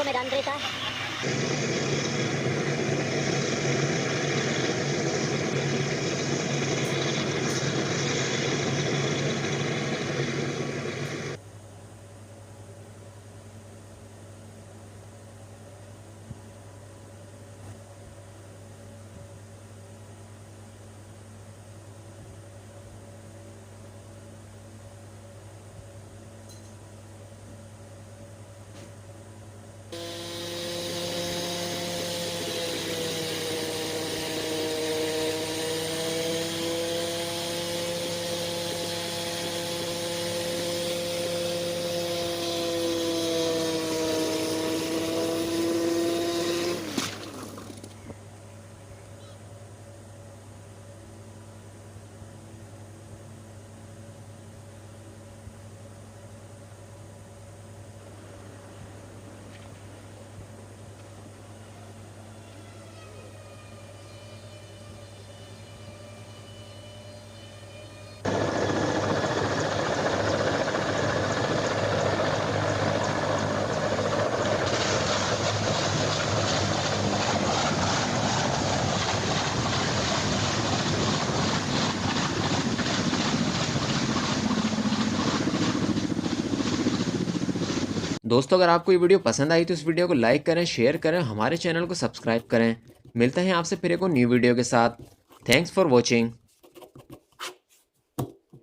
को मैदान देता। दोस्तों अगर आपको ये वीडियो पसंद आई तो इस वीडियो को लाइक करें, शेयर करें, हमारे चैनल को सब्सक्राइब करें। मिलते हैं आपसे फिर एक और न्यू वीडियो के साथ। Thanks for watching.